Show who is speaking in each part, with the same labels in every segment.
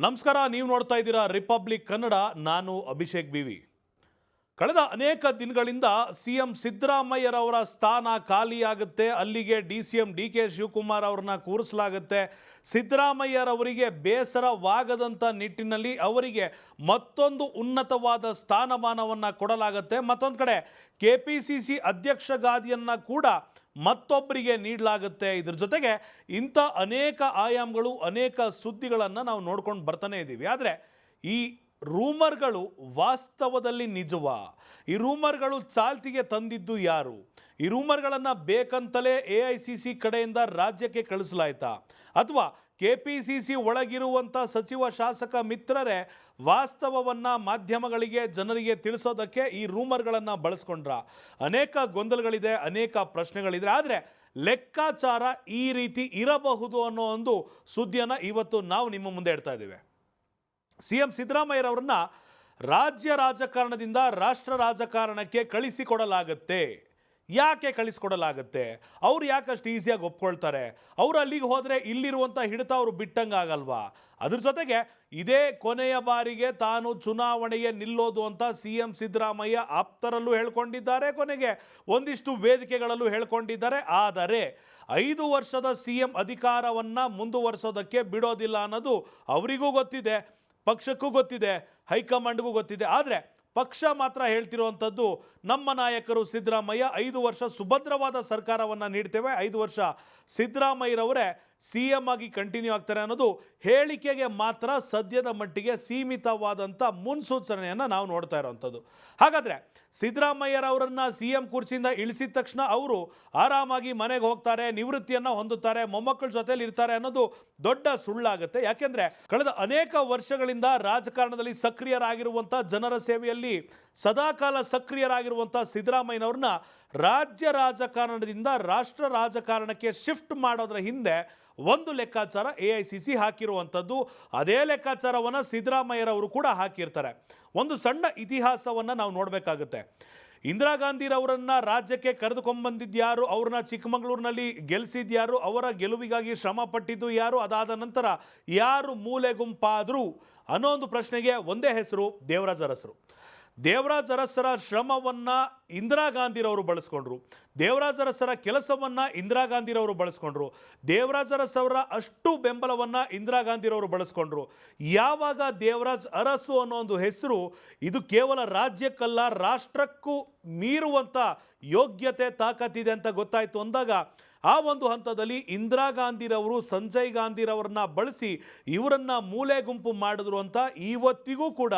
Speaker 1: ನಮಸ್ಕಾರ. ನೀವು ನೋಡ್ತಾ ಇದ್ದೀರಾ ರಿಪಬ್ಲಿಕ್ ಕನ್ನಡ. ನಾನು ಅಭಿಷೇಕ್ ಬಿವಿ. ಕಳೆದ ಅನೇಕ ದಿನಗಳಿಂದ ಸಿಎಂ ಸಿದ್ದರಾಮಯ್ಯರವರ ಸ್ಥಾನ ಖಾಲಿಯಾಗುತ್ತೆ. ಅಲ್ಲಿಗೆ DCM DK ಶಿವಕುಮಾರ್ ಅವರನ್ನ ಕೂರಿಸಲಾಗುತ್ತೆ. ಸಿದ್ದರಾಮಯ್ಯರವರಿಗೆ ಬೇಸರವಾಗದಂಥ ನಿಟ್ಟಿನಲ್ಲಿ ಅವರಿಗೆ ಮತ್ತೊಂದು ಉನ್ನತವಾದ ಸ್ಥಾನಮಾನವನ್ನು ಕೊಡಲಾಗುತ್ತೆ. ಮತ್ತೊಂದು ಕಡೆ KPCC ಅಧ್ಯಕ್ಷ ಗಾದಿಯನ್ನು ಕೂಡ ಮತ್ತೊಬ್ಬರಿಗೆ ನೀಡಲಾಗುತ್ತೆ. ಇದ್ರ ಜೊತೆಗೆ ಇಂಥ ಅನೇಕ ಆಯಾಮಗಳು, ಅನೇಕ ಸುದ್ದಿಗಳನ್ನು ನಾವು ನೋಡ್ಕೊಂಡು ಬರ್ತಾನೆ ಇದ್ದೀವಿ. ಆದರೆ ಈ ರೂಮರ್ಗಳು ವಾಸ್ತವದಲ್ಲಿ ನಿಜವಾ? ಈ ರೂಮರ್ಗಳು ಚಾಲ್ತಿಗೆ ತಂದಿದ್ದು ಯಾರು? ಈ ರೂಮರ್ಗಳನ್ನು ಬೇಕಂತಲೇ AICC ಕಡೆಯಿಂದ ರಾಜ್ಯಕ್ಕೆ ಕಳಿಸಲಾಯ್ತಾ? ಅಥವಾ KPCC ಒಳಗಿರುವಂಥ ಸಚಿವ ಶಾಸಕ ಮಿತ್ರರೇ ವಾಸ್ತವವನ್ನು ಮಾಧ್ಯಮಗಳಿಗೆ, ಜನರಿಗೆ ತಿಳಿಸೋದಕ್ಕೆ ಈ ರೂಮರ್ಗಳನ್ನು ಬಳಸ್ಕೊಂಡ್ರ? ಅನೇಕ ಗೊಂದಲಗಳಿದೆ, ಅನೇಕ ಪ್ರಶ್ನೆಗಳಿದೆ. ಆದರೆ ಲೆಕ್ಕಾಚಾರ ಈ ರೀತಿ ಇರಬಹುದು ಅನ್ನೋ ಒಂದು ಸುದ್ದಿಯನ್ನು ಇವತ್ತು ನಾವು ನಿಮ್ಮ ಮುಂದೆ ಇಡ್ತಾ ಇದ್ದೇವೆ. CM ಸಿದ್ದರಾಮಯ್ಯರವರನ್ನ ರಾಜ್ಯ ರಾಜಕಾರಣದಿಂದ ರಾಷ್ಟ್ರ ರಾಜಕಾರಣಕ್ಕೆ ಕಳಿಸಿಕೊಡಲಾಗುತ್ತೆ. ಯಾಕೆ ಕಳಿಸ್ಕೊಡಲಾಗುತ್ತೆ? ಅವ್ರು ಯಾಕಷ್ಟು ಈಸಿಯಾಗಿ ಒಪ್ಕೊಳ್ತಾರೆ? ಅವರು ಅಲ್ಲಿಗೆ ಹೋದರೆ ಇಲ್ಲಿರುವಂಥ ಹಿಡಿತ ಅವರು ಬಿಟ್ಟಂಗಾಗಲ್ವಾ? ಅದ್ರ ಜೊತೆಗೆ ಇದೇ ಕೊನೆಯ ಬಾರಿಗೆ ತಾನು ಚುನಾವಣೆಗೆ ನಿಲ್ಲೋದು ಅಂತ CM ಸಿದ್ದರಾಮಯ್ಯ ಆಪ್ತರಲ್ಲೂ ಹೇಳ್ಕೊಂಡಿದ್ದಾರೆ, ಕೊನೆಗೆ ಒಂದಿಷ್ಟು ವೇದಿಕೆಗಳಲ್ಲೂ ಹೇಳ್ಕೊಂಡಿದ್ದಾರೆ. ಆದರೆ 5 ವರ್ಷದ CM ಅಧಿಕಾರವನ್ನು ಮುಂದುವರಿಸೋದಕ್ಕೆ ಬಿಡೋದಿಲ್ಲ ಅನ್ನೋದು ಅವರಿಗೂ ಗೊತ್ತಿದೆ, ಪಕ್ಷಕ್ಕೂ ಗೊತ್ತಿದೆ, ಹೈಕಮಾಂಡ್ಗೂ ಗೊತ್ತಿದೆ. ಆದರೆ ಪಕ್ಷ ಮಾತ್ರ ಹೇಳ್ತಿರುವಂಥದ್ದು, ನಮ್ಮ ನಾಯಕರು ಸಿದ್ದರಾಮಯ್ಯ 5 ವರ್ಷ ಸುಭದ್ರವಾದ ಸರ್ಕಾರವನ್ನು ನೀಡ್ತೇವೆ, 5 ವರ್ಷ ಸಿದ್ದರಾಮಯ್ಯರವರೇ CM ಆಗಿ ಕಂಟಿನ್ಯೂ ಆಗ್ತಾರೆ ಅನ್ನೋದು ಹೇಳಿಕೆಗೆ ಮಾತ್ರ ಸದ್ಯದ ಮಟ್ಟಿಗೆ ಸೀಮಿತವಾದಂಥ ಮುನ್ಸೂಚನೆಯನ್ನು ನಾವು ನೋಡ್ತಾ ಇರೋವಂಥದ್ದು. ಹಾಗಾದರೆ ಸಿದ್ದರಾಮಯ್ಯರವರನ್ನು CM ಕುರ್ಚಿಯಿಂದ ಇಳಿಸಿದ ತಕ್ಷಣ ಅವರು ಆರಾಮಾಗಿ ಮನೆಗೆ ಹೋಗ್ತಾರೆ, ನಿವೃತ್ತಿಯನ್ನು ಹೊಂದುತ್ತಾರೆ, ಮೊಮ್ಮಕ್ಕಳ ಜೊತೆಲಿ ಇರ್ತಾರೆ ಅನ್ನೋದು ದೊಡ್ಡ ಸುಳ್ಳಾಗುತ್ತೆ. ಯಾಕೆಂದರೆ ಕಳೆದ ಅನೇಕ ವರ್ಷಗಳಿಂದ ರಾಜಕಾರಣದಲ್ಲಿ ಸಕ್ರಿಯರಾಗಿರುವಂಥ, ಜನರ ಸೇವೆಯಲ್ಲಿ ಸದಾಕಾಲ ಸಕ್ರಿಯರಾಗಿರುವಂಥ ಸಿದ್ದರಾಮಯ್ಯನವ್ರನ್ನ ರಾಜ್ಯ ರಾಜಕಾರಣದಿಂದ ರಾಷ್ಟ್ರ ರಾಜಕಾರಣಕ್ಕೆ ಶಿಫ್ಟ್ ಮಾಡೋದ್ರ ಹಿಂದೆ ಒಂದು ಲೆಕ್ಕಾಚಾರ AICC ಹಾಕಿರುವಂಥದ್ದು. ಅದೇ ಲೆಕ್ಕಾಚಾರವನ್ನು ಸಿದ್ದರಾಮಯ್ಯರವರು ಕೂಡ ಹಾಕಿರ್ತಾರೆ. ಒಂದು ಸಣ್ಣ ಇತಿಹಾಸವನ್ನು ನಾವು ನೋಡಬೇಕಾಗುತ್ತೆ. ಇಂದಿರಾ ಗಾಂಧಿರವರನ್ನು ರಾಜ್ಯಕ್ಕೆ ಕರೆದುಕೊಂಡ್ಬಂದಿದ್ಯಾರು? ಅವ್ರನ್ನ ಚಿಕ್ಕಮಗಳೂರಿನಲ್ಲಿ ಗೆಲ್ಲಿಸಿದ್ಯಾರು? ಅವರ ಗೆಲುವಿಗಾಗಿ ಶ್ರಮ ಪಟ್ಟಿದ್ದು ಯಾರು? ಅದಾದ ನಂತರ ಯಾರು ಮೂಲೆ ಗುಂಪಾದರು ಅನ್ನೋ ಒಂದು ಪ್ರಶ್ನೆಗೆ ಒಂದೇ ಹೆಸರು, ದೇವರಾಜ ಅರಸರು. ದೇವರಾಜ ಅರಸರ ಶ್ರಮವನ್ನು ಇಂದಿರಾ ಗಾಂಧಿರವರು ಬಳಸ್ಕೊಂಡ್ರು. ದೇವರಾಜ ಅರಸರ ಕೆಲಸವನ್ನು ಇಂದಿರಾ ಗಾಂಧಿರವರು ಬಳಸ್ಕೊಂಡ್ರು. ದೇವರಾಜ ಅರಸವರ ಅಷ್ಟು ಬೆಂಬಲವನ್ನು ಇಂದಿರಾ ಗಾಂಧಿರವರು ಬಳಸ್ಕೊಂಡ್ರು. ಯಾವಾಗ ದೇವರಾಜ್ ಅರಸು ಅನ್ನೋ ಒಂದು ಹೆಸರು ಇದು ಕೇವಲ ರಾಜ್ಯಕ್ಕಲ್ಲ ರಾಷ್ಟ್ರಕ್ಕೂ ಮೀರುವಂಥ ಯೋಗ್ಯತೆ, ತಾಕತ್ತಿದೆ ಅಂತ ಗೊತ್ತಾಯಿತು ಅಂದಾಗ ಆ ಒಂದು ಹಂತದಲ್ಲಿ ಇಂದಿರಾ ಗಾಂಧಿರವರು ಸಂಜಯ್ ಗಾಂಧಿರವ್ರನ್ನ ಬಳಸಿ ಇವರನ್ನ ಮೂಲೆ ಗುಂಪು ಮಾಡಿದ್ರು ಅಂತ ಇವತ್ತಿಗೂ ಕೂಡ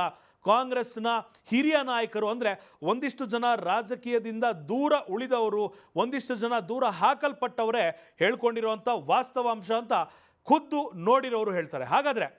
Speaker 1: ಕಾಂಗ್ರೆಸ್ನ ಹಿರಿಯ ನಾಯಕರು, ಅಂದರೆ ಒಂದಿಷ್ಟು ಜನ ರಾಜಕೀಯದಿಂದ ದೂರ ಉಳಿದವರು, ಒಂದಿಷ್ಟು ಜನ ದೂರ ಹಾಕಲ್ಪಟ್ಟವರೇ ಹೇಳ್ಕೊಂಡಿರುವಂಥ ವಾಸ್ತವಾಂಶ ಅಂತ ಖುದ್ದು ನೋಡಿರೋರು ಹೇಳ್ತಾರೆ. ಹಾಗಾದರೆ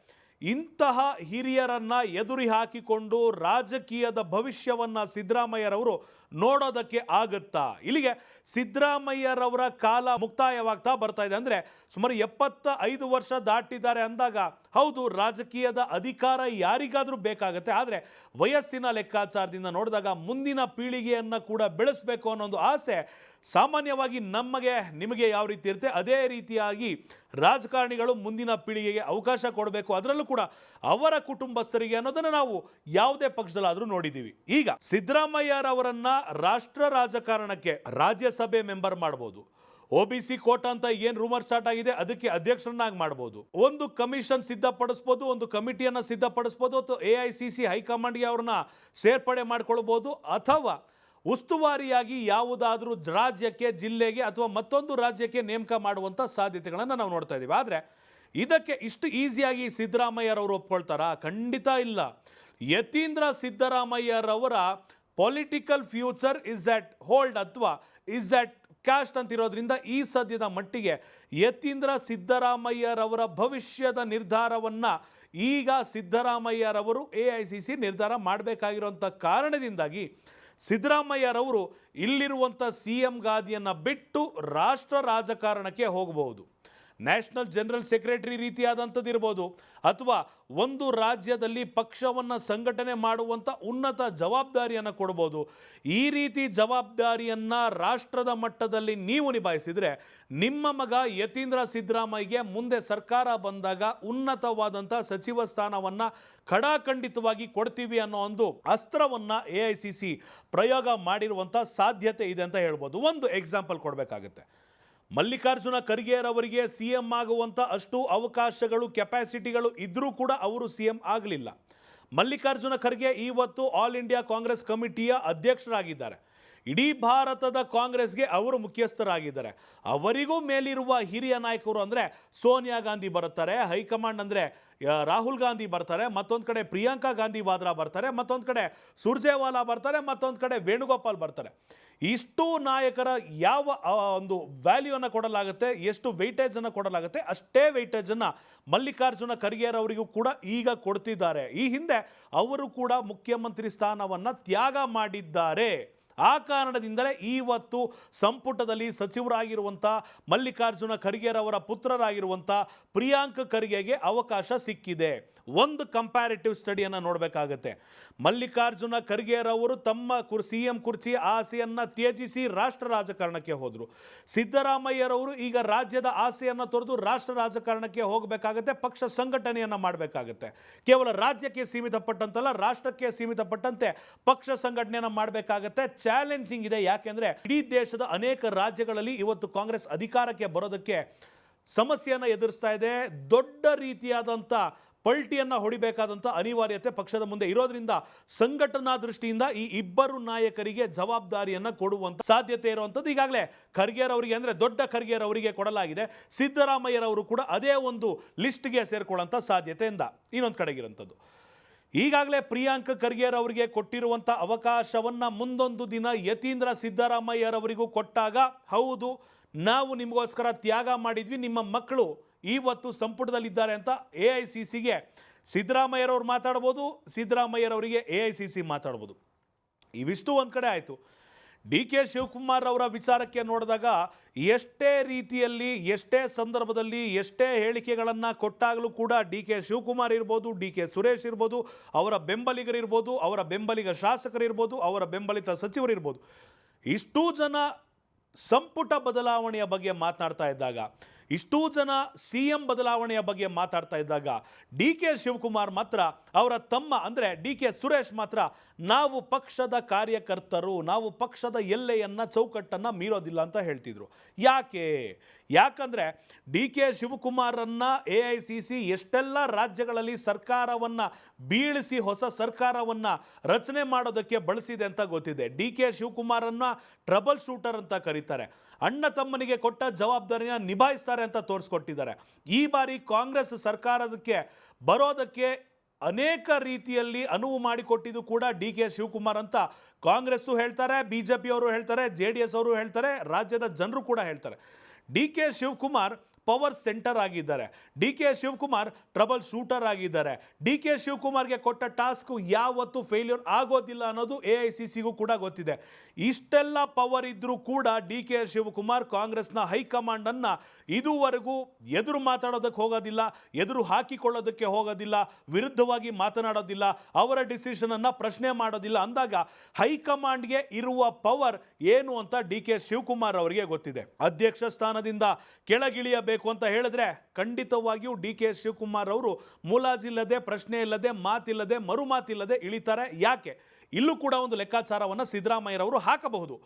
Speaker 1: ಇಂತಹ ಹಿರಿಯರನ್ನು ಎದುರಿ ಹಾಕಿಕೊಂಡು ರಾಜಕೀಯದ ಭವಿಷ್ಯವನ್ನು ಸಿದ್ದರಾಮಯ್ಯರವರು ನೋಡೋದಕ್ಕೆ ಆಗುತ್ತಾ? ಇಲ್ಲಿಗೆ ಸಿದ್ದರಾಮಯ್ಯರವರ ಕಾಲ ಮುಕ್ತಾಯವಾಗ್ತಾ ಬರ್ತಾ ಇದೆ. ಅಂದರೆ ಸುಮಾರು 75 ವರ್ಷ ದಾಟಿದ್ದಾರೆ ಅಂದಾಗ ಹೌದು, ರಾಜಕೀಯದ ಅಧಿಕಾರ ಯಾರಿಗಾದರೂ ಬೇಕಾಗುತ್ತೆ. ಆದರೆ ವಯಸ್ಸಿನ ಲೆಕ್ಕಾಚಾರದಿಂದ ನೋಡಿದಾಗ ಮುಂದಿನ ಪೀಳಿಗೆಯನ್ನು ಕೂಡ ಬೆಳೆಸಬೇಕು ಅನ್ನೋ ಒಂದು ಆಸೆ ಸಾಮಾನ್ಯವಾಗಿ ನಮಗೆ, ನಿಮಗೆ ಯಾವ ರೀತಿ ಇರುತ್ತೆ ಅದೇ ರೀತಿಯಾಗಿ ರಾಜಕಾರಣಿಗಳು ಮುಂದಿನ ಪೀಳಿಗೆಗೆ ಅವಕಾಶ ಕೊಡಬೇಕು, ಅದರಲ್ಲೂ ಕೂಡ ಅವರ ಕುಟುಂಬಸ್ಥರಿಗೆ ಅನ್ನೋದನ್ನು ನಾವು ಯಾವುದೇ ಪಕ್ಷದಲ್ಲಾದರೂ ನೋಡಿದ್ದೀವಿ. ಈಗ ಸಿದ್ದರಾಮಯ್ಯರವರನ್ನ ರಾಷ್ಟ್ರ ರಾಜಕಾರಣಕ್ಕೆ ರಾಜ್ಯಸಭೆ ಮೆಂಬರ್ ಮಾಡ್ಬೋದು, OBC ಕೋಟ ಅಂತ ಏನು ರೂಮರ್ ಸ್ಟಾರ್ಟ್ ಆಗಿದೆ ಅದಕ್ಕೆ ಅಧ್ಯಕ್ಷರನ್ನಾಗಿ ಮಾಡ್ಬೋದು, ಒಂದು ಕಮಿಷನ್ ಸಿದ್ಧಪಡಿಸ್ಬೋದು, ಒಂದು ಕಮಿಟಿಯನ್ನು ಸಿದ್ಧಪಡಿಸ್ಬೋದು, ಅಥವಾ AICC ಹೈಕಮಾಂಡ್ಗೆ ಅವ್ರನ್ನ ಸೇರ್ಪಡೆ ಮಾಡ್ಕೊಳ್ಬೋದು, ಅಥವಾ ಉಸ್ತುವಾರಿಯಾಗಿ ಯಾವುದಾದ್ರೂ ರಾಜ್ಯಕ್ಕೆ, ಜಿಲ್ಲೆಗೆ ಅಥವಾ ಮತ್ತೊಂದು ರಾಜ್ಯಕ್ಕೆ ನೇಮಕ ಮಾಡುವಂಥ ಸಾಧ್ಯತೆಗಳನ್ನು ನಾವು ನೋಡ್ತಾ ಇದ್ದೀವಿ. ಆದರೆ ಇದಕ್ಕೆ ಇಷ್ಟು ಈಸಿಯಾಗಿ ಸಿದ್ದರಾಮಯ್ಯರವರು ಒಪ್ಕೊಳ್ತಾರಾ? ಖಂಡಿತ ಇಲ್ಲ. ಯತೀಂದ್ರ ಸಿದ್ದರಾಮಯ್ಯರವರ political future is at hold ಅಥವಾ ಇಸ್ ಅಟ್ ಕ್ಯಾಸ್ಟ್ ಅಂತಿರೋದ್ರಿಂದ ಈ ಸದ್ಯದ ಮಟ್ಟಿಗೆ ಯತೀಂದ್ರ ಸಿದ್ದರಾಮಯ್ಯರವರ ಭವಿಷ್ಯದ ನಿರ್ಧಾರವನ್ನು ಈಗ ಸಿದ್ದರಾಮಯ್ಯರವರು AICC ನಿರ್ಧಾರ ಮಾಡಬೇಕಾಗಿರುವಂಥ ಕಾರಣದಿಂದಾಗಿ ಸಿದ್ದರಾಮಯ್ಯರವರು ಇಲ್ಲಿರುವಂಥ CM ಗಾದಿಯನ್ನು ಬಿಟ್ಟು ರಾಷ್ಟ್ರ ರಾಜಕಾರಣಕ್ಕೆ ಹೋಗಬಹುದು. ನ್ಯಾಷನಲ್ ಜನರಲ್ ಸೆಕ್ರೆಟರಿ ರೀತಿಯಾದಂಥದ್ದು ಇರ್ಬೋದು, ಅಥವಾ ಒಂದು ರಾಜ್ಯದಲ್ಲಿ ಪಕ್ಷವನ್ನು ಸಂಘಟನೆ ಮಾಡುವಂಥ ಉನ್ನತ ಜವಾಬ್ದಾರಿಯನ್ನು ಕೊಡ್ಬೋದು. ಈ ರೀತಿ ಜವಾಬ್ದಾರಿಯನ್ನು ರಾಷ್ಟ್ರದ ಮಟ್ಟದಲ್ಲಿ ನೀವು ನಿಭಾಯಿಸಿದರೆ ನಿಮ್ಮ ಮಗ ಯತೀಂದ್ರ ಸಿದ್ದರಾಮಯ್ಯಗೆ ಮುಂದೆ ಸರ್ಕಾರ ಬಂದಾಗ ಉನ್ನತವಾದಂಥ ಸಚಿವ ಸ್ಥಾನವನ್ನು ಖಡಾಖಂಡಿತವಾಗಿ ಕೊಡ್ತೀವಿ ಅನ್ನೋ ಒಂದು ಅಸ್ತ್ರವನ್ನು AICC ಪ್ರಯೋಗ ಮಾಡಿರುವಂಥ ಸಾಧ್ಯತೆ ಇದೆ ಅಂತ ಹೇಳ್ಬೋದು. ಒಂದು ಎಕ್ಸಾಂಪಲ್ ಕೊಡಬೇಕಾಗುತ್ತೆ. ಮಲ್ಲಿಕಾರ್ಜುನ ಖರ್ಗೆರವರಿಗೆ CM ಆಗುವಂಥ ಅಷ್ಟು ಅವಕಾಶಗಳು, ಕೆಪಾಸಿಟಿಗಳು ಇದ್ದರೂ ಕೂಡ ಅವರು CM ಆಗಲಿಲ್ಲ. ಮಲ್ಲಿಕಾರ್ಜುನ ಖರ್ಗೆ ಇವತ್ತು ಆಲ್ ಇಂಡಿಯಾ ಕಾಂಗ್ರೆಸ್ ಕಮಿಟಿಯ ಅಧ್ಯಕ್ಷರಾಗಿದ್ದಾರೆ. ಇಡೀ ಭಾರತದ ಕಾಂಗ್ರೆಸ್ಗೆ ಅವರು ಮುಖ್ಯಸ್ಥರಾಗಿದ್ದಾರೆ. ಅವರಿಗೂ ಮೇಲಿರುವ ಹಿರಿಯ ನಾಯಕರು ಅಂದರೆ ಸೋನಿಯಾ ಗಾಂಧಿ ಬರ್ತಾರೆ, ಹೈಕಮಾಂಡ್ ಅಂದರೆ ರಾಹುಲ್ ಗಾಂಧಿ ಬರ್ತಾರೆ, ಮತ್ತೊಂದು ಕಡೆ ಪ್ರಿಯಾಂಕಾ ಗಾಂಧಿ ವಾದ್ರಾ ಬರ್ತಾರೆ, ಮತ್ತೊಂದು ಕಡೆ ಸುರ್ಜೇವಾಲಾ ಬರ್ತಾರೆ, ಮತ್ತೊಂದು ಕಡೆ ವೇಣುಗೋಪಾಲ್ ಬರ್ತಾರೆ. ಇಷ್ಟು ನಾಯಕರ ಯಾವ ಒಂದು ವ್ಯಾಲ್ಯೂವನ್ನು ಕೊಡಲಾಗುತ್ತೆ, ಎಷ್ಟು ವೆಯ್ಟೇಜನ್ನು ಕೊಡಲಾಗುತ್ತೆ, ಅಷ್ಟೇ ವೆಯ್ಟೇಜನ್ನು ಮಲ್ಲಿಕಾರ್ಜುನ ಖರ್ಗೆರವರಿಗೂ ಕೂಡ ಈಗ ಕೊಡ್ತಿದ್ದಾರೆ. ಈ ಹಿಂದೆ ಅವರು ಕೂಡ ಮುಖ್ಯಮಂತ್ರಿ ಸ್ಥಾನವನ್ನು ತ್ಯಾಗ ಮಾಡಿದ್ದಾರೆ. ಆ ಕಾರಣದಿಂದಲೇ ಇವತ್ತು ಸಂಪುಟದಲ್ಲಿ ಸಚಿವರಾಗಿರುವಂಥ ಮಲ್ಲಿಕಾರ್ಜುನ ಖರ್ಗೆರವರ ಪುತ್ರರಾಗಿರುವಂಥ ಪ್ರಿಯಾಂಕ್ ಖರ್ಗೆಗೆ ಅವಕಾಶ ಸಿಕ್ಕಿದೆ. ಒಂದು ಕಂಪ್ಯಾರಿಟಿವ್ ಸ್ಟಡಿಯನ್ನು ನೋಡಬೇಕಾಗತ್ತೆ. ಮಲ್ಲಿಕಾರ್ಜುನ ಖರ್ಗೆರವರು ತಮ್ಮ CM ಕುರ್ಚಿ ಆಸೆಯನ್ನು ತ್ಯಜಿಸಿ ರಾಷ್ಟ್ರ ರಾಜಕಾರಣಕ್ಕೆ ಹೋದರು. ಸಿದ್ದರಾಮಯ್ಯರವರು ಈಗ ರಾಜ್ಯದ ಆಸೆಯನ್ನು ತೊರೆದು ರಾಷ್ಟ್ರ ರಾಜಕಾರಣಕ್ಕೆ ಹೋಗಬೇಕಾಗತ್ತೆ, ಪಕ್ಷ ಸಂಘಟನೆಯನ್ನು ಮಾಡಬೇಕಾಗತ್ತೆ. ಕೇವಲ ರಾಜ್ಯಕ್ಕೆ ಸೀಮಿತಪಟ್ಟಂತಲ್ಲ, ರಾಷ್ಟ್ರಕ್ಕೆ ಸೀಮಿತಪಟ್ಟಂತೆ ಪಕ್ಷ ಸಂಘಟನೆಯನ್ನು ಮಾಡಬೇಕಾಗತ್ತೆ. ಚಾಲೆಂಜಿಂಗ್ ಇದೆ. ಯಾಕೆಂದರೆ ಇಡೀ ದೇಶದ ಅನೇಕ ರಾಜ್ಯಗಳಲ್ಲಿ ಇವತ್ತು ಕಾಂಗ್ರೆಸ್ ಅಧಿಕಾರಕ್ಕೆ ಬರೋದಕ್ಕೆ ಸಮಸ್ಯೆಯನ್ನು ಎದುರಿಸ್ತಾ ಇದೆ. ದೊಡ್ಡ ರೀತಿಯಾದಂಥ ಪಲ್ಟಿಯನ್ನು ಹೊಡಿಬೇಕಾದಂಥ ಅನಿವಾರ್ಯತೆ ಪಕ್ಷದ ಮುಂದೆ ಇರೋದ್ರಿಂದ ಸಂಘಟನಾ ದೃಷ್ಟಿಯಿಂದ ಈ ಇಬ್ಬರು ನಾಯಕರಿಗೆ ಜವಾಬ್ದಾರಿಯನ್ನು ಕೊಡುವಂಥ ಸಾಧ್ಯತೆ ಇರುವಂಥದ್ದು ಈಗಾಗಲೇ ಖರ್ಗೆರವರಿಗೆ ಅಂದರೆ ದೊಡ್ಡ ಖರ್ಗೆರವರಿಗೆ ಕೊಡಲಾಗಿದೆ. ಸಿದ್ದರಾಮಯ್ಯರವರು ಕೂಡ ಅದೇ ಒಂದು ಲಿಸ್ಟ್ಗೆ ಸೇರಿಕೊಳ್ಳುವಂಥ ಸಾಧ್ಯತೆಯಿಂದ ಇನ್ನೊಂದು ಕಡೆಗಿರುವಂಥದ್ದು. ಈಗಾಗಲೇ ಪ್ರಿಯಾಂಕ್ ಖರ್ಗೆರವರಿಗೆ ಕೊಟ್ಟಿರುವಂಥ ಅವಕಾಶವನ್ನು ಮುಂದೊಂದು ದಿನ ಯತೀಂದ್ರ ಸಿದ್ದರಾಮಯ್ಯರವರಿಗೂ ಕೊಟ್ಟಾಗ, ಹೌದು ನಾವು ನಿಮಗೋಸ್ಕರ ತ್ಯಾಗ ಮಾಡಿದ್ವಿ, ನಿಮ್ಮ ಮಕ್ಕಳು ಇವತ್ತು ಸಂಪುಟದಲ್ಲಿದ್ದಾರೆ ಅಂತ AICCಗೆ ಸಿದ್ದರಾಮಯ್ಯರವ್ರು ಮಾತಾಡ್ಬೋದು, ಸಿದ್ದರಾಮಯ್ಯರವರಿಗೆ AICC ಮಾತಾಡ್ಬೋದು. ಇವಿಷ್ಟು ಒಂದು ಕಡೆ ಆಯಿತು. DK ಶಿವಕುಮಾರ್ ಅವರ ವಿಚಾರಕ್ಕೆ ನೋಡಿದಾಗ ಎಷ್ಟೇ ರೀತಿಯಲ್ಲಿ, ಎಷ್ಟೇ ಸಂದರ್ಭದಲ್ಲಿ, ಎಷ್ಟೇ ಹೇಳಿಕೆಗಳನ್ನು ಕೊಟ್ಟಾಗಲೂ ಕೂಡ DK ಶಿವಕುಮಾರ್ ಇರ್ಬೋದು, DK ಸುರೇಶ್ ಇರ್ಬೋದು, ಅವರ ಬೆಂಬಲಿಗರಿರ್ಬೋದು, ಅವರ ಬೆಂಬಲಿಗ ಶಾಸಕರಿರ್ಬೋದು, ಅವರ ಬೆಂಬಲಿತ ಸಚಿವರಿರ್ಬೋದು, ಇಷ್ಟೂ ಜನ ಸಂಪುಟ ಬದಲಾವಣೆಯ ಬಗ್ಗೆ ಮಾತನಾಡ್ತಾ ಇದ್ದಾಗ, ಇಷ್ಟೂ ಜನ CM ಬದಲಾವಣೆಯ ಬಗ್ಗೆ ಮಾತಾಡ್ತಾ ಇದ್ದಾಗ DK ಶಿವಕುಮಾರ್ ಮಾತ್ರ, ಅವರ ತಮ್ಮ ಅಂದರೆ DK ಸುರೇಶ್ ಮಾತ್ರ ನಾವು ಪಕ್ಷದ ಕಾರ್ಯಕರ್ತರು, ನಾವು ಪಕ್ಷದ ಎಲ್ಲೆಯನ್ನು ಚೌಕಟ್ಟನ್ನು ಮೀರೋದಿಲ್ಲ ಅಂತ ಹೇಳ್ತಿದ್ರು. ಯಾಕಂದರೆ DK ಶಿವಕುಮಾರನ್ನು AICC ಎಷ್ಟೆಲ್ಲ ರಾಜ್ಯಗಳಲ್ಲಿ ಸರ್ಕಾರವನ್ನು ಬೀಳಿಸಿ ಹೊಸ ಸರ್ಕಾರವನ್ನು ರಚನೆ ಮಾಡೋದಕ್ಕೆ ಬಳಸಿದೆ ಅಂತ ಗೊತ್ತಿದೆ. DK ಶಿವಕುಮಾರನ್ನು ಟ್ರಬಲ್ ಶೂಟರ್ ಅಂತ ಕರೀತಾರೆ. ಅಣ್ಣ ತಮ್ಮನಿಗೆ ಕೊಟ್ಟ ಜವಾಬ್ದಾರಿನ ನಿಭಾಯಿಸ್ತಾರೆ ಅಂತ ತೋರಿಸ್ಕೊಟ್ಟಿದ್ದಾರೆ. ಈ ಬಾರಿ ಕಾಂಗ್ರೆಸ್ ಸರ್ಕಾರಕ್ಕೆ ಬರೋದಕ್ಕೆ ಅನೇಕ ರೀತಿಯಲ್ಲಿ ಅನುವು ಮಾಡಿಕೊಟ್ಟಿದ್ದು ಕೂಡ DK ಶಿವಕುಮಾರ್ ಅಂತ ಕಾಂಗ್ರೆಸ್ಸು ಹೇಳ್ತಾರೆ, BJP ಅವರು ಹೇಳ್ತಾರೆ, JDS ಅವರು ಹೇಳ್ತಾರೆ, ರಾಜ್ಯದ ಜನರು ಕೂಡ ಹೇಳ್ತಾರೆ. DK ಶಿವಕುಮಾರ್ ಪವರ್ ಸೆಂಟರ್ ಆಗಿದ್ದಾರೆ, DK ಶಿವಕುಮಾರ್ ಟ್ರಬಲ್ ಶೂಟರ್ ಆಗಿದ್ದಾರೆ. DK ಶಿವಕುಮಾರ್ಗೆ ಕೊಟ್ಟ ಟಾಸ್ಕ್ ಯಾವತ್ತೂ ಫೇಲ್ಯೂರ್ ಆಗೋದಿಲ್ಲ ಅನ್ನೋದು AICCಗೂ ಕೂಡ ಗೊತ್ತಿದೆ. ಇಷ್ಟೆಲ್ಲ ಪವರ್ ಇದ್ರೂ ಕೂಡ DK ಶಿವಕುಮಾರ್ ಕಾಂಗ್ರೆಸ್ನ ಹೈಕಮಾಂಡನ್ನು ಇದುವರೆಗೂ ಎದುರು ಮಾತಾಡೋದಕ್ಕೆ ಹೋಗೋದಿಲ್ಲ, ಎದುರು ಹಾಕಿಕೊಳ್ಳೋದಕ್ಕೆ ಹೋಗೋದಿಲ್ಲ, ವಿರುದ್ಧವಾಗಿ ಮಾತನಾಡೋದಿಲ್ಲ, ಅವರ ಡಿಸಿಷನನ್ನು ಪ್ರಶ್ನೆ ಮಾಡೋದಿಲ್ಲ. ಅಂದಾಗ ಹೈಕಮಾಂಡ್ಗೆ ಇರುವ ಪವರ್ ಏನು ಅಂತ DK ಶಿವಕುಮಾರ್ ಅವರಿಗೆ ಗೊತ್ತಿದೆ. ಅಧ್ಯಕ್ಷ ಸ್ಥಾನದಿಂದ ಕೆಳಗಿಳಿಯಬೇಕು ಅಂತ ಹೇಳಿದ್ರೆ ಖಂಡಿತವಾಗಿಯೂ DK ಶಿವಕುಮಾರ್ ಅವರು ಮುಲಾಜಿಲ್ಲದೆ, ಪ್ರಶ್ನೆ ಇಲ್ಲದೆ, ಮಾತಿಲ್ಲದೆ, ಮರು ಮಾತಿಲ್ಲದೆ ಇಳಿತಾರೆ. ಯಾಕೆ? ಇಲ್ಲೂ ಕೂಡ ಒಂದು ಲೆಕ್ಕಾಚಾರವನ್ನು ಸಿದ್ದರಾಮಯ್ಯರವರು ಹಾಕಬಹುದು.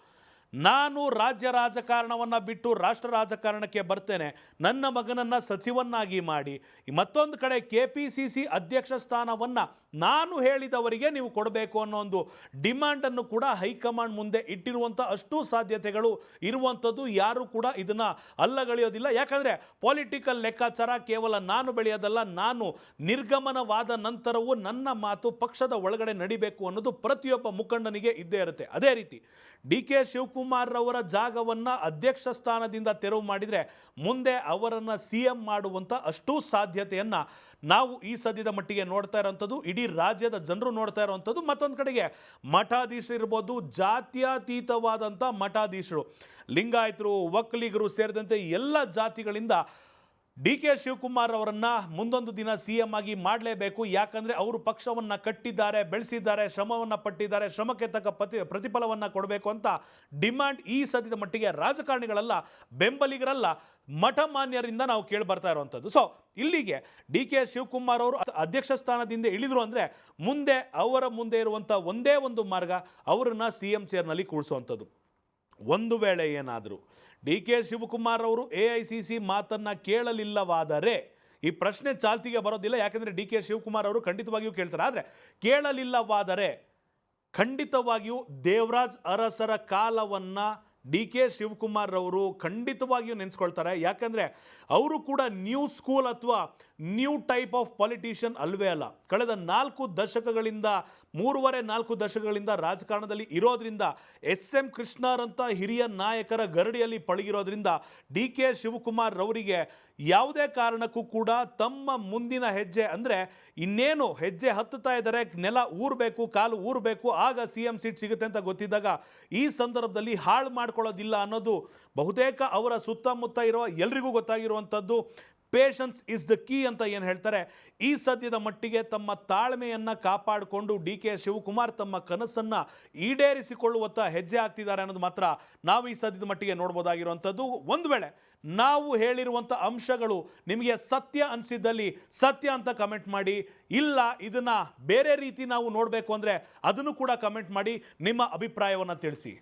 Speaker 1: ನಾನು ರಾಜ್ಯ ರಾಜಕಾರಣವನ್ನು ಬಿಟ್ಟು ರಾಷ್ಟ್ರ ರಾಜಕಾರಣಕ್ಕೆ ಬರ್ತೇನೆ, ನನ್ನ ಮಗನನ್ನು ಸಚಿವನ್ನಾಗಿ ಮಾಡಿ, ಮತ್ತೊಂದು ಕಡೆ KPCC ಅಧ್ಯಕ್ಷ ಸ್ಥಾನವನ್ನು ನಾನು ಹೇಳಿದವರಿಗೆ ನೀವು ಕೊಡಬೇಕು ಅನ್ನೋ ಒಂದು ಡಿಮ್ಯಾಂಡನ್ನು ಕೂಡ ಹೈಕಮಾಂಡ್ ಮುಂದೆ ಇಟ್ಟಿರುವಂಥ ಅಷ್ಟು ಸಾಧ್ಯತೆಗಳು ಇರುವಂಥದ್ದು. ಯಾರೂ ಕೂಡ ಇದನ್ನು ಅಲ್ಲಗಳೆಯೋದಿಲ್ಲ. ಯಾಕಂದರೆ ಪೊಲಿಟಿಕಲ್ ಲೆಕ್ಕಾಚಾರ ಕೇವಲ ನಾನು ಬೆಳೆಯೋದಲ್ಲ, ನಾನು ನಿರ್ಗಮನವಾದ ನಂತರವೂ ನನ್ನ ಮಾತು ಪಕ್ಷದ ಒಳಗಡೆ ನಡಿಬೇಕು ಅನ್ನೋದು ಪ್ರತಿಯೊಬ್ಬ ಮುಖಂಡನಿಗೆ ಇದ್ದೇ ಇರುತ್ತೆ. ಅದೇ ರೀತಿ DK ಶಿವಕುಮಾರ್ ಅವರ ಜಾಗವನ್ನು ಅಧ್ಯಕ್ಷ ಸ್ಥಾನದಿಂದ ತೆರವು ಮಾಡಿದರೆ ಮುಂದೆ ಅವರನ್ನು CM ಮಾಡುವಂಥ ಅಷ್ಟು ಸಾಧ್ಯತೆಯನ್ನು ನಾವು ಈ ಸದ್ಯದ ಮಟ್ಟಿಗೆ ನೋಡ್ತಾ ಇರೋವಂಥದ್ದು, ಇಡೀ ರಾಜ್ಯದ ಜನರು ನೋಡ್ತಾ ಇರೋವಂಥದ್ದು. ಮತ್ತೊಂದು ಕಡೆಗೆ ಮಠಾಧೀಶರು ಇರ್ಬೋದು, ಜಾತ್ಯತೀತವಾದಂಥ ಮಠಾಧೀಶರು, ಲಿಂಗಾಯತರು, ಒಕ್ಕಲಿಗರು ಸೇರಿದಂತೆ ಎಲ್ಲ ಜಾತಿಗಳಿಂದ ಡಿ ಕೆ ಶಿವಕುಮಾರ್ ಅವರನ್ನ ಮುಂದೊಂದು ದಿನ CM ಆಗಿ ಮಾಡಲೇಬೇಕು. ಯಾಕಂದ್ರೆ ಅವರು ಪಕ್ಷವನ್ನ ಕಟ್ಟಿದ್ದಾರೆ, ಬೆಳೆಸಿದ್ದಾರೆ, ಶ್ರಮವನ್ನ ಪಟ್ಟಿದ್ದಾರೆ, ಶ್ರಮಕ್ಕೆ ತಕ್ಕ ಪ್ರತಿಫಲವನ್ನ ಕೊಡಬೇಕು ಅಂತ ಡಿಮ್ಯಾಂಡ್ ಈ ಸದ್ಯದ ಮಟ್ಟಿಗೆ ರಾಜಕಾರಣಿಗಳಲ್ಲ, ಬೆಂಬಲಿಗರಲ್ಲ, ಮಠಮಾನ್ಯರಿಂದ ನಾವು ಕೇಳಿ ಬರ್ತಾ ಇರುವಂಥದ್ದು. ಸೊ ಇಲ್ಲಿಗೆ ಡಿ ಕೆ ಶಿವಕುಮಾರ್ ಅವರು ಅಧ್ಯಕ್ಷ ಸ್ಥಾನದಿಂದ ಇಳಿದ್ರು ಅಂದರೆ ಮುಂದೆ ಅವರ ಮುಂದೆ ಇರುವಂಥ ಒಂದೇ ಒಂದು ಮಾರ್ಗ ಅವರನ್ನ CM ಚೇರ್ನಲ್ಲಿ ಕೂರಿಸುವಂಥದ್ದು. ಒಂದು ವೇಳೆ ಏನಾದರೂ ಡಿ ಕೆ ಶಿವಕುಮಾರ್ ಅವರು AICC ಮಾತನ್ನು ಕೇಳಲಿಲ್ಲವಾದರೆ ಈ ಪ್ರಶ್ನೆ ಚಾಲ್ತಿಗೆ ಬರೋದಿಲ್ಲ. ಯಾಕೆಂದರೆ ಡಿ ಕೆ ಶಿವಕುಮಾರ್ ಅವರು ಖಂಡಿತವಾಗಿಯೂ ಕೇಳ್ತಾರೆ. ಆದರೆ ಕೇಳಲಿಲ್ಲವಾದರೆ ಖಂಡಿತವಾಗಿಯೂ ದೇವರಾಜ್ ಅರಸರ ಕಾಲವನ್ನು ಡಿ ಕೆ ಶಿವಕುಮಾರ್ ಅವರು ಖಂಡಿತವಾಗಿಯೂ ನೆನೆಸ್ಕೊಳ್ತಾರೆ. ಯಾಕಂದರೆ ಅವರು ಕೂಡ ನ್ಯೂ ಸ್ಕೂಲ್ ಅಥವಾ ನ್ಯೂ ಟೈಪ್ ಆಫ್ ಪಾಲಿಟಿಷಿಯನ್ ಅಲ್ವೇ ಅಲ್ಲ. ಕಳೆದ 4 ದಶಕಗಳಿಂದ 3.5-4 ದಶಕಗಳಿಂದ ರಾಜಕಾರಣದಲ್ಲಿ ಇರೋದ್ರಿಂದ SM ಕೃಷ್ಣರಂಥ ಹಿರಿಯ ನಾಯಕರ ಗರಡಿಯಲ್ಲಿ ಪಳಗಿರೋದ್ರಿಂದ ಡಿ ಕೆ ಶಿವಕುಮಾರ್ ಅವರಿಗೆ ಯಾವುದೇ ಕಾರಣಕ್ಕೂ ಕೂಡ ತಮ್ಮ ಮುಂದಿನ ಹೆಜ್ಜೆ ಅಂದರೆ ಇನ್ನೇನು ಹೆಜ್ಜೆ ಹತ್ತುತ್ತಾ ಇದ್ದಾರೆ, ನೆಲ ಊರಬೇಕು, ಕಾಲು ಊರಬೇಕು, ಆಗ CM ಸೀಟ್ ಸಿಗುತ್ತೆ ಅಂತ ಗೊತ್ತಿದ್ದಾಗ ಈ ಸಂದರ್ಭದಲ್ಲಿ ಹಾಳು ಮಾಡ್ಕೊಳ್ಳೋದಿಲ್ಲ ಅನ್ನೋದು ಬಹುತೇಕ ಅವರ ಸುತ್ತಮುತ್ತ ಇರೋ ಎಲ್ರಿಗೂ ಗೊತ್ತಾಗಿರುವಂಥದ್ದು. ಪೇಷನ್ಸ್ ಇಸ್ ದ ಕೀ ಅಂತ ಏನು ಹೇಳ್ತಾರೆ. ಈ ಸದ್ಯದ ಮಟ್ಟಿಗೆ ತಮ್ಮ ತಾಳ್ಮೆಯನ್ನು ಕಾಪಾಡಿಕೊಂಡು ಡಿ ಕೆ ಶಿವಕುಮಾರ್ ತಮ್ಮ ಕನಸನ್ನು ಈಡೇರಿಸಿಕೊಳ್ಳುವತ್ತ ಹೆಜ್ಜೆ ಹಾಕ್ತಿದ್ದಾರೆ ಅನ್ನೋದು ಮಾತ್ರ ನಾವು ಈ ಸದ್ಯದ ಮಟ್ಟಿಗೆ ನೋಡ್ಬೋದಾಗಿರುವಂಥದ್ದು. ಒಂದು ವೇಳೆ ನಾವು ಹೇಳಿರುವಂಥ ಅಂಶಗಳು ನಿಮಗೆ ಸತ್ಯ ಅನಿಸಿದ್ದಲ್ಲಿ ಸತ್ಯ ಅಂತ ಕಮೆಂಟ್ ಮಾಡಿ, ಇಲ್ಲ ಇದನ್ನು ಬೇರೆ ರೀತಿ ನಾವು ನೋಡಬೇಕು ಅಂದರೆ ಅದನ್ನು ಕೂಡ ಕಮೆಂಟ್ ಮಾಡಿ ನಿಮ್ಮ ಅಭಿಪ್ರಾಯವನ್ನು ತಿಳಿಸಿ.